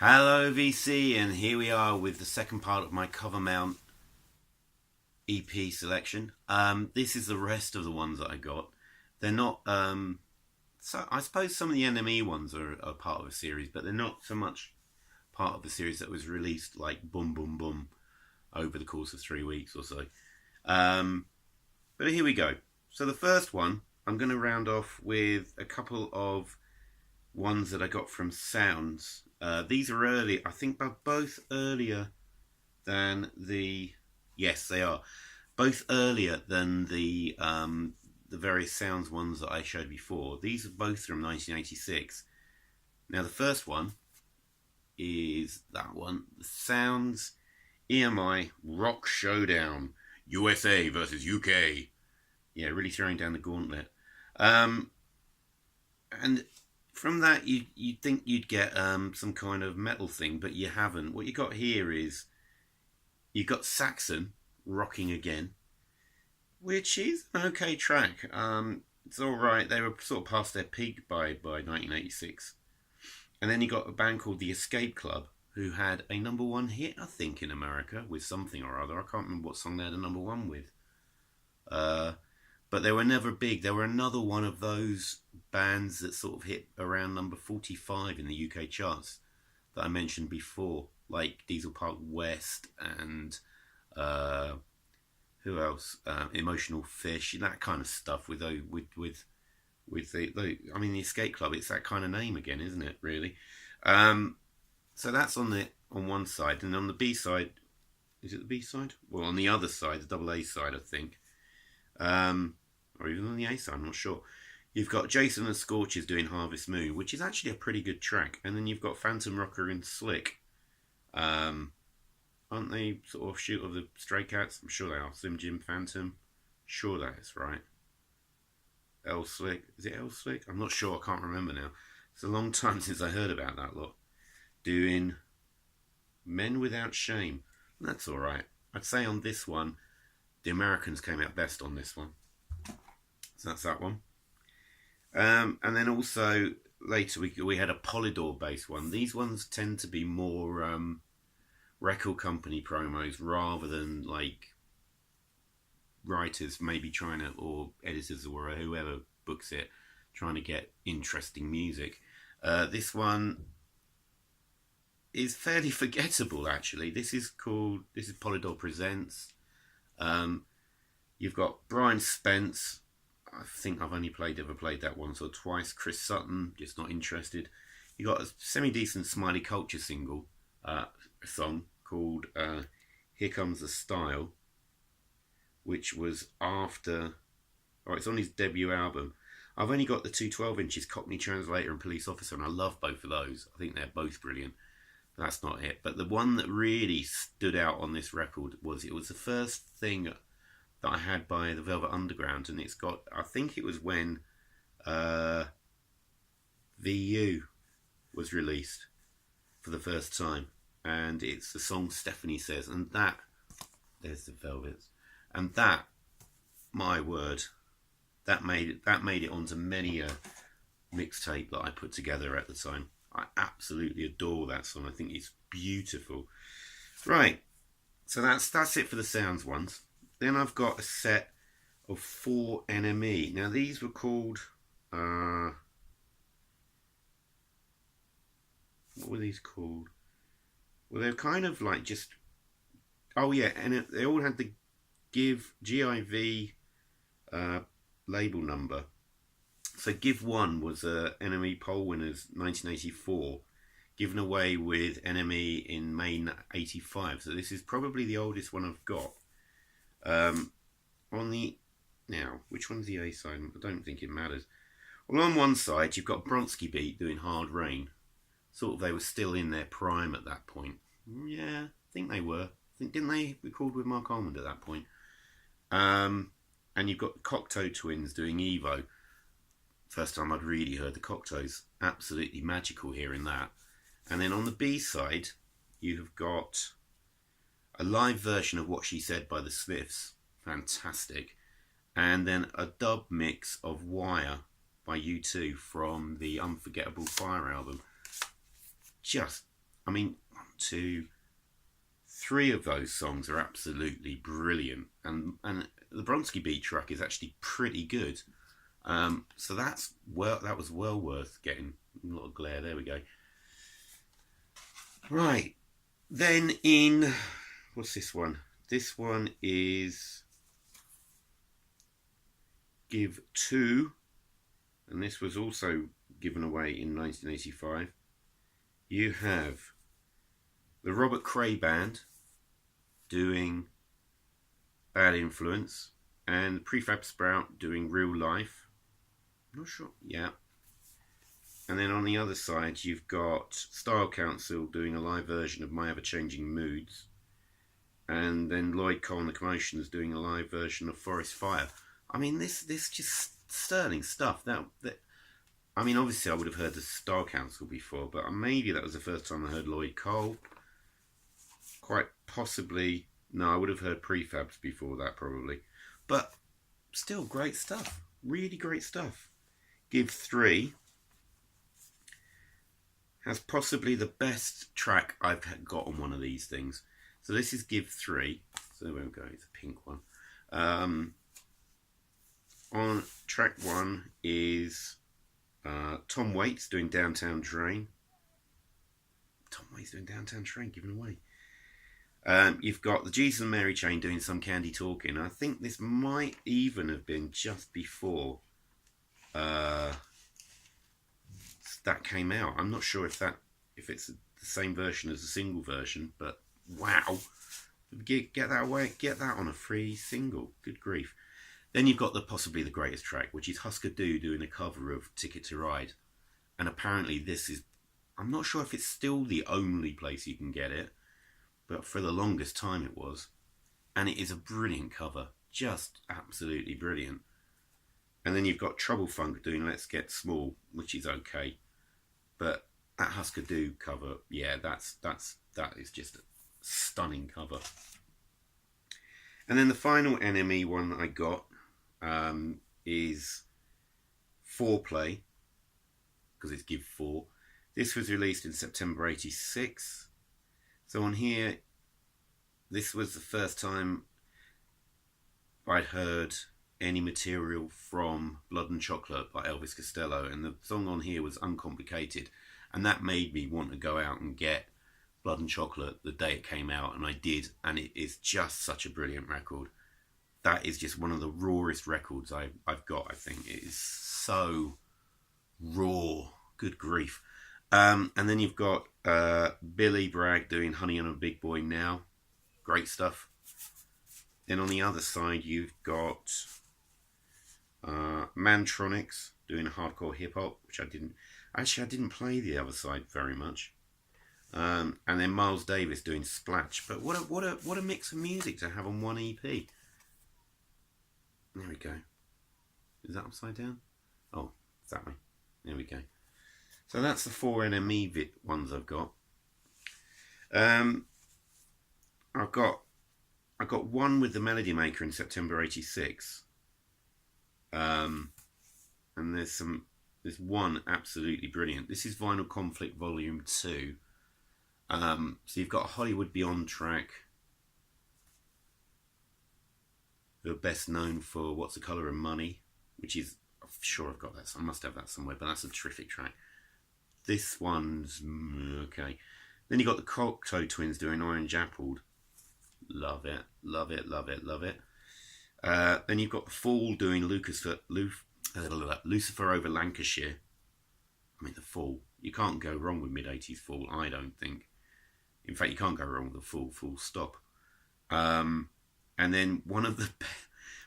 Hello VC, and here we are with the second part of my Cover Mount EP selection. This is the rest of the ones that I got. They're not, so I suppose some of the NME ones are part of a series, but they're not so much part of the series that was released like boom boom boom over the course of 3 weeks or so. But here we go. So the first one, I'm going to round off with a couple of ones that I got from Sounds. These are early. I think they're both earlier than the. Yes, they are both earlier than the various Sounds ones that I showed before. These are both from 1986. Now the first one is that one, the Sounds EMI Rock Showdown, USA versus UK. Yeah, really throwing down the gauntlet. And from that, you'd think you'd get some kind of metal thing, but you haven't. What you got here is you got Saxon rocking again, which is an okay track. It's all right. They were sort of past their peak by 1986, and then you got a band called the Escape Club, who had a number one hit, I think, in America with something or other. I can't remember what song they had a number one with. But they were never big. They were another one of those bands that sort of hit around number 45 in the UK charts that I mentioned before, like Diesel Park West and who else? Emotional Fish, that kind of stuff. With the I mean, the Escape Club. It's that kind of name again, isn't it? Really. So that's on one side, and on the B side, is it the B side? Well, on the other side, the double A side, I think. Or even on the A side, I'm not sure. You've got Jason and Scorches doing Harvest Moon, which is actually a pretty good track. And then you've got Phantom Rocker and Slick. Aren't they sort of offshoot of the Stray Cats? I'm sure they are. Slim Jim Phantom. Sure that is right. L Slick. Is it L Slick? I'm not sure. I can't remember now. It's a long time since I heard about that lot. Doing Men Without Shame. That's alright. I'd say on this one, the Americans came out best on this one. So that's that one. And then also later we had a Polydor based one. These ones tend to be more record company promos rather than like writers maybe trying to, or editors or whoever books it, trying to get interesting music. This one is fairly forgettable actually. This is Polydor Presents. You've got Brian Spence. I think I've only ever played that once or twice. Chris Sutton, just not interested. You got a semi-decent Smiley Culture single, song called Here Comes the Style, which was after, it's on his debut album. I've only got the two 12-inches, Cockney Translator and Police Officer, and I love both of those. I think they're both brilliant. But that's not it. But the one that really stood out on this record was the first thing that I had by the Velvet Underground, and it's got, I think it was when VU was released for the first time, and it's the song Stephanie Says, and that, there's the Velvets, and that, my word, that made it onto many a mixtape that I put together at the time. I absolutely adore that song. I think it's beautiful. Right, so that's it for the Sounds ones. Then I've got a set of 4 NME. Now these were called, what were these called? Well, they're kind of like just, oh yeah, and they all had the GIV label number. So Give 1 was a NME poll winners 1984, given away with NME in May 85. So this is probably the oldest one I've got. Now, which one's the A side? I don't think it matters. Well, on one side, you've got Bronski Beat doing Hard Rain. Sort of, they were still in their prime at that point. Yeah, I think they were. Didn't they record with Mark Almond at that point? And you've got the Cocteau Twins doing Evo. First time I'd really heard the Cocteaus. Absolutely magical hearing that. And then on the B side, you have got a live version of What She Said by the Smiths. Fantastic. And then a dub mix of Wire by U2 from the Unforgettable Fire album. I mean, 1, 2, 3 of those songs are absolutely brilliant, and the Bronski Beat track is actually pretty good. So that was well worth getting. A lot of glare. There we go. Right, then what's this one? This one is Give 2, and this was also given away in 1985. You have the Robert Cray Band doing Bad Influence, and Prefab Sprout doing Real Life. I'm not sure. Yeah. And then on the other side, you've got Style Council doing a live version of My Ever Changing Moods. And then Lloyd Cole and the Commotions doing a live version of Forest Fire. I mean, this just sterling stuff. That I mean, obviously I would have heard the Style Council before, but maybe that was the first time I heard Lloyd Cole. Quite possibly, no, I would have heard Prefabs before that probably. But still great stuff. Really great stuff. Give 3 has possibly the best track I've got on one of these things. So this is Give 3. So there we go, it's a pink one. On track 1 is Tom Waits doing Downtown Train. Tom Waits doing Downtown Train, given away. You've got the Jesus and Mary Chain doing Some Candy Talking. I think this might even have been just before that came out. I'm not sure if it's the same version as the single version, but wow, get that away, get that on a free single. Good grief. Then you've got possibly the greatest track, which is Husker Du doing a cover of Ticket to Ride, and apparently this is, I'm not sure if it's still the only place you can get it, but for the longest time it was, and it is a brilliant cover, just absolutely brilliant. And then you've got Trouble Funk doing Let's Get Small, which is okay. But that Husker Du cover, yeah, that is just a stunning cover. And then the final NME one I got is Foreplay, because it's Give 4. This was released in September 86. So on here, this was the first time I'd heard any material from Blood and Chocolate by Elvis Costello, and the song on here was Uncomplicated, and that made me want to go out and get Blood and Chocolate the day it came out, and I did, and it is just such a brilliant record. That is just one of the rawest records I've got, I think. It is so raw, good grief. And then you've got Billy Bragg doing Honey I'm a Big Boy Now, great stuff. Then on the other side you've got Mantronics doing hardcore hip hop, which I didn't play the other side very much. And then Miles Davis doing Splash. But what a mix of music to have on one EP. There we go. Is that upside down? Oh, it's that way. There we go. So that's the 4 NME ones I've got. I got one with the Melody Maker in September 86. And there's one absolutely brilliant. This is Vinyl Conflict Volume 2. So you've got Hollywood Beyond track, who are best known for What's the Colour of Money, which is, I'm sure I've got that, so I must have that somewhere, but that's a terrific track. This one's okay. Then you got the Cocteau Twins doing Orange Apple. Love it, love it, love it, love it. Then you've got the Fall doing Lucifer over Lancashire. I mean, the Fall. You can't go wrong with mid-80s Fall, I don't think. In fact, you can't go wrong with the Fall, full stop. And then one of the,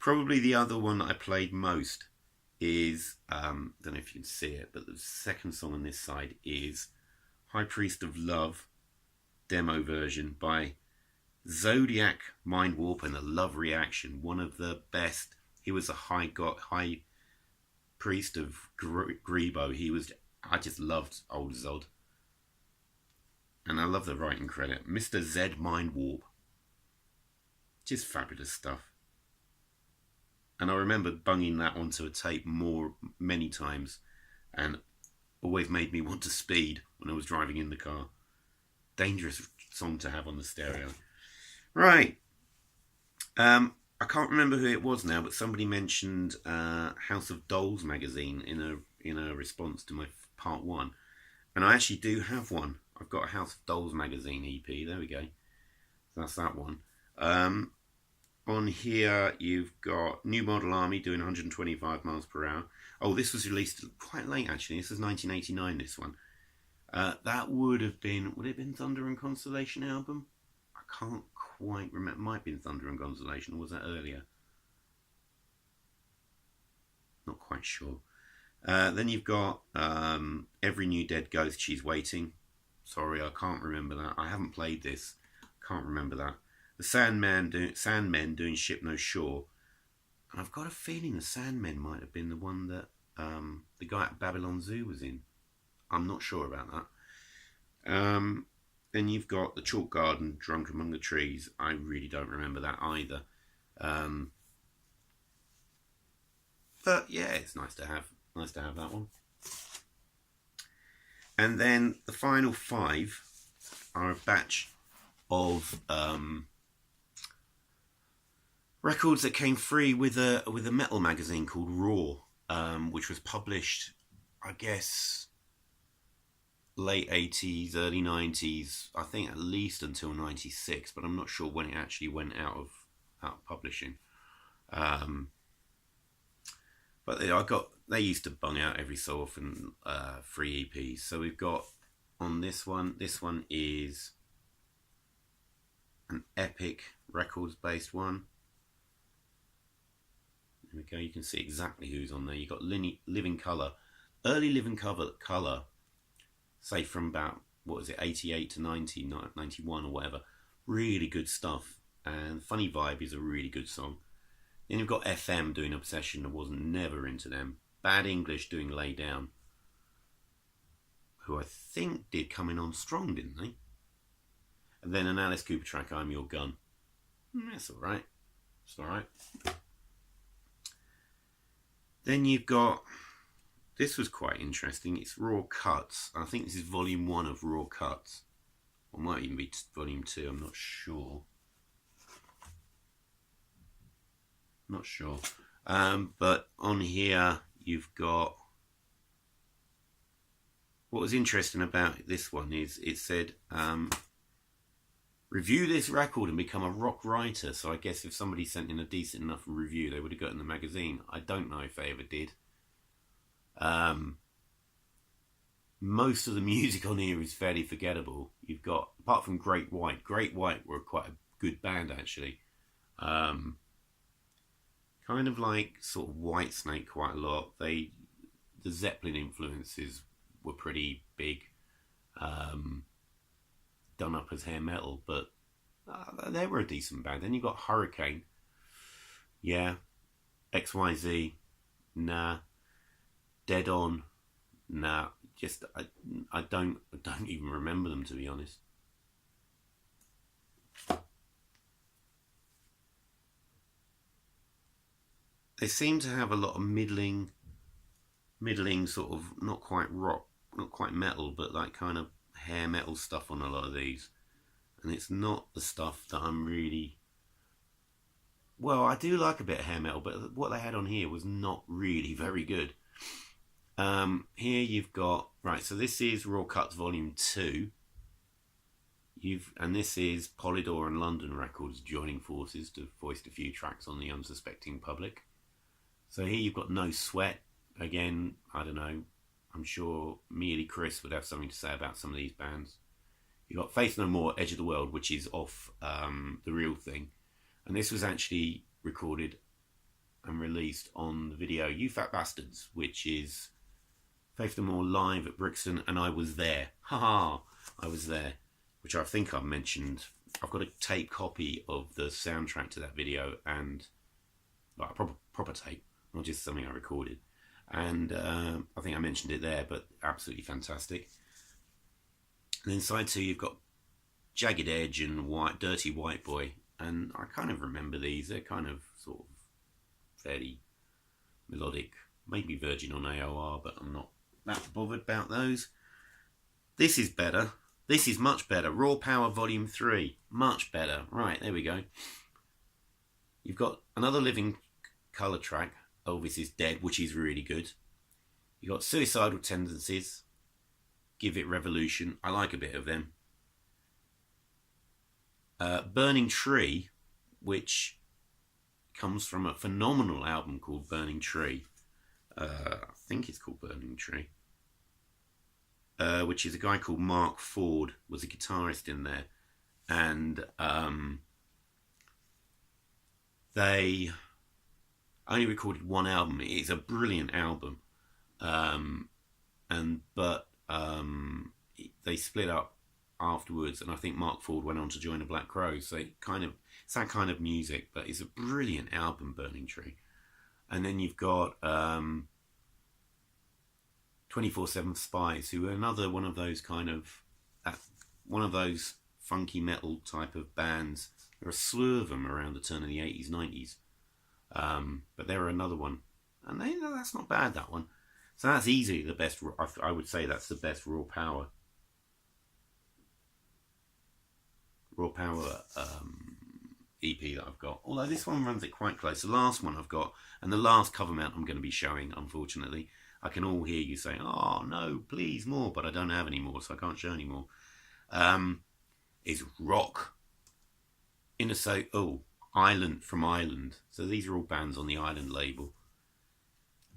probably the other one that I played most is, don't know if you can see it, but the second song on this side is High Priest of Love, demo version by Zodiac Mind Warp and the Love Reaction, one of the best. He was a high priest of Grebo. I just loved old Zod. And I love the writing credit. Mr. Z Mind Warp. Just fabulous stuff. And I remember bunging that onto a tape many times, and always made me want to speed when I was driving in the car. dangerous song to have on the stereo. Right. I can't remember who it was now, but somebody mentioned House of Dolls magazine in a response to my part one, and I actually do have one. I've got a House of Dolls magazine EP. There we go. So that's that one. On here, you've got New Model Army doing 125 miles per hour. Oh, this was released quite late, actually. This is 1989, this one. That would it have been Thunder and Constellation album? I can't quite remember. It might have been Thunder and Constellation, or was that earlier? Not quite sure. Then you've got Every New Dead Ghost, She's Waiting. Sorry, I can't remember that. I haven't played this. Can't remember that. The Sandmen doing Ship No Shore. And I've got a feeling the Sandmen might have been the one that the guy at Babylon Zoo was in. I'm not sure about that. Then you've got the Chalk Garden, Drunk Among the Trees. I really don't remember that either. But yeah, it's nice to have that one. And then the final 5 are a batch of records that came free with a metal magazine called Raw, which was published, I guess, late 80s, early 90s, I think at least until 96, but I'm not sure when it actually went out of publishing. But they used to bung out every so often free EPs. So we've got on this one is an Epic Records based one. There we go, you can see exactly who's on there. You've got Living Colour, early Living Colour, say from about, 88 to 90, 91 or whatever. Really good stuff. And Funny Vibe is a really good song. Then you've got FM doing Obsession. I wasn't never into them. Bad English doing Lay Down, who I think did Coming On Strong, didn't they? And then an Alice Cooper track, I'm Your Gun. That's alright. It's alright. Then you've got, this was quite interesting, it's Raw Cuts. I think this is volume 1 of Raw Cuts. Or might even be volume 2, I'm not sure. But on here you've got, what was interesting about this one is it said review this record and become a rock writer. So I guess if somebody sent in a decent enough review, they would have got in the magazine. I don't know if they ever did. Most of the music on here is fairly forgettable. You've got, apart from Great White were quite a good band actually. Kind of like sort of Whitesnake quite a lot. The Zeppelin influences were pretty big, done up as hair metal, but they were a decent band. Then you got Hurricane, yeah, XYZ, nah, Dead On, nah. Just I don't even remember them, to be honest. They seem to have a lot of middling sort of, not quite rock, not quite metal, but like kind of hair metal stuff on a lot of these. And it's not the stuff that I'm really... Well, I do like a bit of hair metal, but what they had on here was not really very good. Here you've got... Right, so this is Raw Cuts Volume 2. And this is Polydor and London Records joining forces to foist a few tracks on the unsuspecting public. So here you've got No Sweat. Again, I don't know. I'm sure Mealy Chris would have something to say about some of these bands. You've got Faith No More, Edge of the World, which is off The Real Thing. And this was actually recorded and released on the video You Fat Bastards, which is Faith No More live at Brixton, and I was there. Haha, I was there. Which I think I've mentioned. I've got a tape copy of the soundtrack to that video, and like a proper tape, not just something I recorded. And I think I mentioned it there, but absolutely fantastic. And then side 2, you've got Jagged Edge and Dirty White Boy, and I kind of remember these. They're kind of sort of fairly melodic, maybe Virgin on AOR, but I'm not that bothered about those. This is better. This is much better. Raw Power Volume 3. Much better. Right, there we go. You've got Another Living Colour track, Elvis is Dead, which is really good. You've got Suicidal Tendencies, Give It Revolution. I like a bit of them. Burning Tree, which comes from a phenomenal album called Burning Tree. I think it's called Burning Tree. Which is a guy called Mark Ford, was a guitarist in there. And they only recorded one album. It's a brilliant album. But they split up afterwards, and I think Mark Ford went on to join the Black Crowes. So it's that kind of music, but it's a brilliant album, Burning Tree. And then you've got 24/7 Spies, who are another one of those one of those funky metal type of bands. There are a slew of them around the turn of the 80s, 90s. But they're another one. And that's not bad, that one. So that's easily the best. I would say that's the best Raw Power EP that I've got. Although this one runs it quite close. The last one I've got, and the last cover mount I'm going to be showing, unfortunately, I can all hear you saying, "Oh no, please more," but I don't have any more, so I can't show any more. Is Rock. Island from Ireland. So these are all bands on the Island label.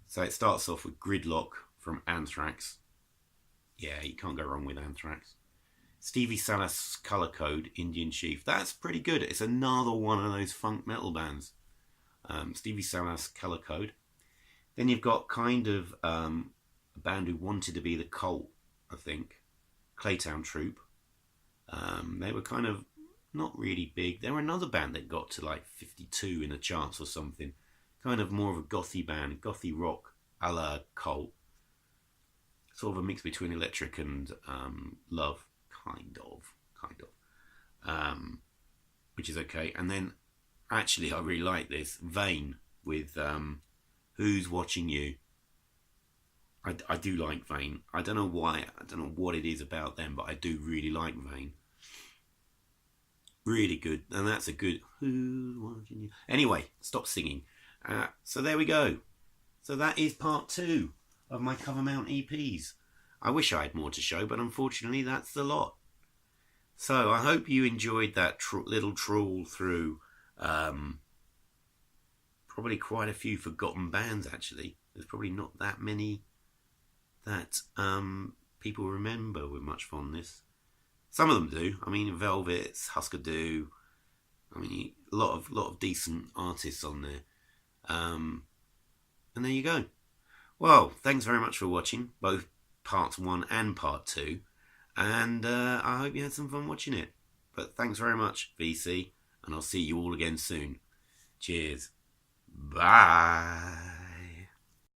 So it starts off with Gridlock from Anthrax. Yeah, you can't go wrong with Anthrax. Stevie Salas Colour Code, Indian Chief. That's pretty good. It's another one of those funk metal bands. Stevie Salas Colour Code. Then you've got a band who wanted to be the Cult, I think. Claytown Troop. They were kind of not really big. They were another band that got to like 52 in the charts or something. Kind of more of a gothy band, gothy rock a la Cult. Sort of a mix between Electric and Love, kind of. Which is okay. And then, actually, I really like this. Vain with Who's Watching You. I do like Vain. I don't know why. I don't know what it is about them, but I do really like Vain. Really good. And that's a good Who's Watching You. Anyway, stop singing. So there we go. So that is part 2 of my cover mount EPs. I wish I had more to show, but unfortunately that's the lot. So I hope you enjoyed that little trawl through probably quite a few forgotten bands, actually. There's probably not that many that people remember with much fondness. Some of them do. I mean, Velvets, Husker Du. I mean, a lot of decent artists on there. And there you go. Well, thanks very much for watching, both parts 1 and part 2. And I hope you had some fun watching it. But thanks very much, VC. And I'll see you all again soon. Cheers. Bye.